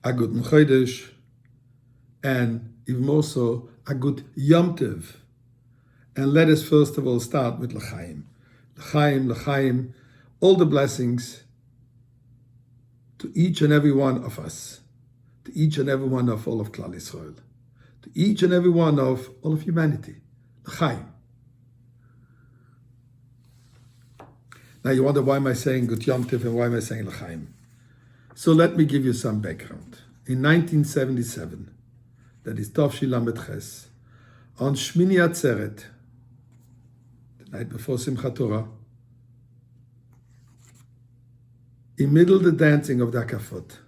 a good Chodesh, and even more so, a good Yom Tov. And let us first of all start with L'chaim. L'chaim, L'chaim, all the blessings to each and every one of us, to each and every one of all of Klal Yisrael, to each and every one of all of humanity. L'chaim. Now you wonder, why am I saying Good Yom Tov and why am I saying L'chaim? So let me give you some background. In 1977, that is Tov Lamed Ches, on Shmini Atzeret, the night before Simchat Torah, in middle of the dancing of the Akafot,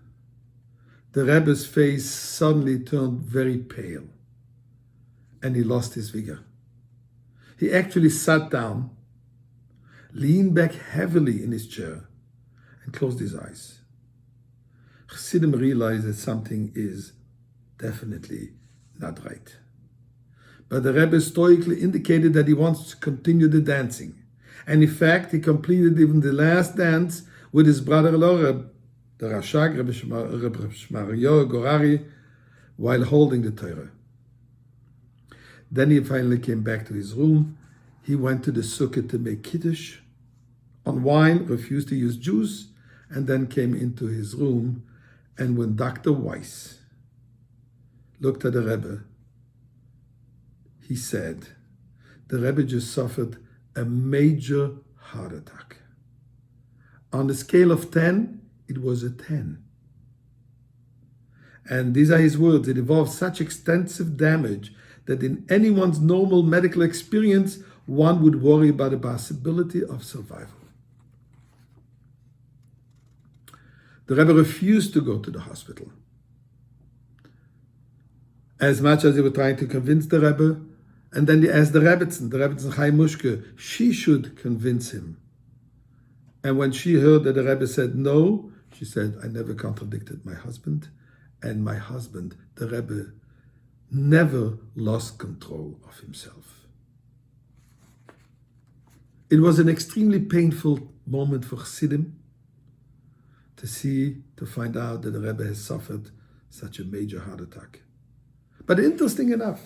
the Rebbe's face suddenly turned very pale, and he lost his vigor. He actually sat down, leaned back heavily in his chair, and closed his eyes. Chassidim realized that something is definitely not right. But the Rebbe stoically indicated that he wants to continue the dancing. And in fact, he completed even the last dance with his brother-in-law, the Rashag, Rabbi Shmario Gorari, while holding the Torah. Then he finally came back to his room. He went to the sukkah to make kiddush on wine, refused to use juice, and then came into his room. And when Dr. Weiss looked at the Rebbe, he said, the Rebbe just suffered a major heart attack. On the scale of 10, it was a 10. And these are his words. It involves such extensive damage that in anyone's normal medical experience, one would worry about the possibility of survival. The Rebbe refused to go to the hospital. As much as they were trying to convince the Rebbe, and then they asked the Rebbetzin Chaim Mushke, she should convince him. And when she heard that the Rebbe said no, she said, I never contradicted my husband, and my husband, the Rebbe, never lost control of himself. It was an extremely painful moment for Chassidim to find out that the Rebbe has suffered such a major heart attack. But interesting enough,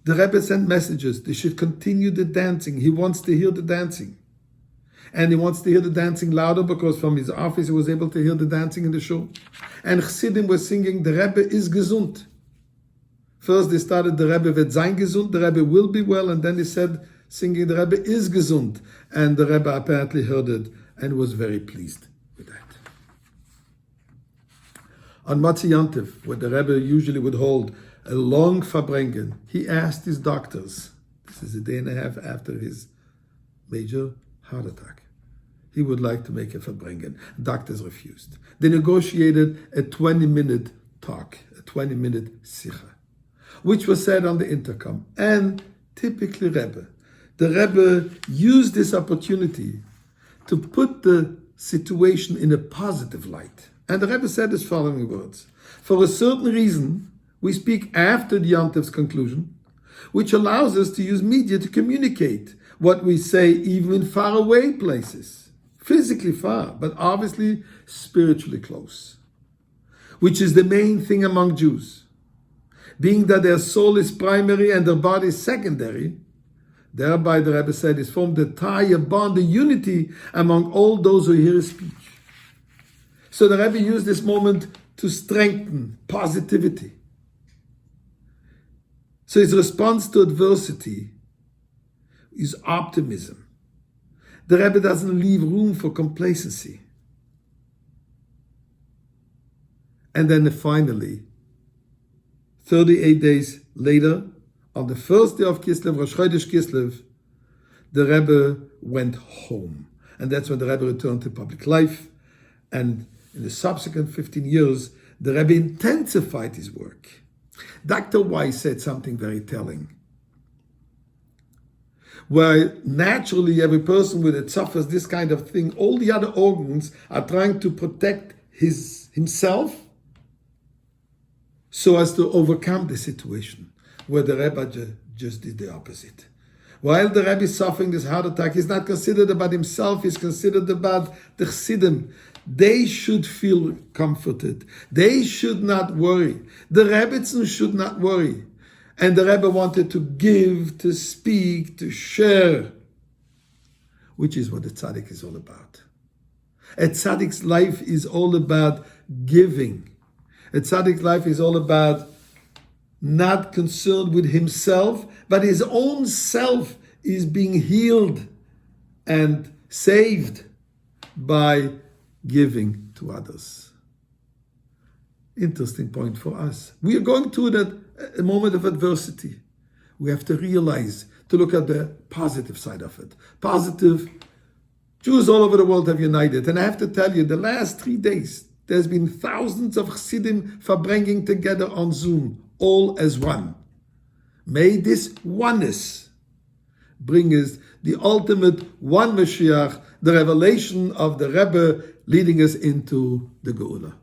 the Rebbe sent messages. They should continue the dancing. He wants to hear the dancing. And he wants to hear the dancing louder because from his office he was able to hear the dancing in the shul. And Chassidim was singing, the Rebbe is gesund. First they started, the Rebbe wird sein gesund, the Rebbe will be well, and then they said, singing, the Rebbe is gesund. And the Rebbe apparently heard it and was very pleased with that. On Motzi Yontif, where the Rebbe usually would hold a long Farbrengen, he asked his doctors, this is a day and a half after his major heart attack, he would like to make a Farbrengen. Doctors refused. They negotiated a 20-minute talk, a 20-minute sicha, which was said on the intercom. And typically Rebbe, the Rebbe used this opportunity to put the situation in a positive light. And the Rebbe said his following words: for a certain reason, we speak after the Yom Tov's conclusion, which allows us to use media to communicate what we say even in faraway places, physically far, but obviously spiritually close, which is the main thing among Jews. Being that their soul is primary and their body is secondary, thereby, the Rebbe said, is formed a tie, a bond, a unity among all those who hear his speech. So the Rebbe used this moment to strengthen positivity. So his response to adversity is optimism. The Rebbe doesn't leave room for complacency. And then finally, 38 days later, on the first day of Kislev, Rosh Chodesh Kislev, the Rebbe went home. And that's when the Rebbe returned to public life. And in the subsequent 15 years, the Rebbe intensified his work. Dr. Weiss said something very telling. Where naturally every person that suffers this kind of thing, all the other organs are trying to protect himself so as to overcome the situation. Where the Rebbe just did the opposite. While the Rebbe is suffering this heart attack, he's not considered about himself, he's considered about the Chassidim. They should feel comforted. They should not worry. The Rebbetzin should not worry. And the Rebbe wanted to give, to speak, to share, which is what the tzaddik is all about. A tzaddik's life is all about giving. A tzaddik's life is all about not concerned with himself, but his own self is being healed and saved by giving to others. Interesting point for us. We are going through a moment of adversity. We have to realize, to look at the positive side of it. Positive. Jews all over the world have united. And I have to tell you, the last 3 days, there's been thousands of Chassidim bringing together on Zoom, all as one. May this oneness bring us the ultimate one Mashiach, the revelation of the Rebbe leading us into the Geula.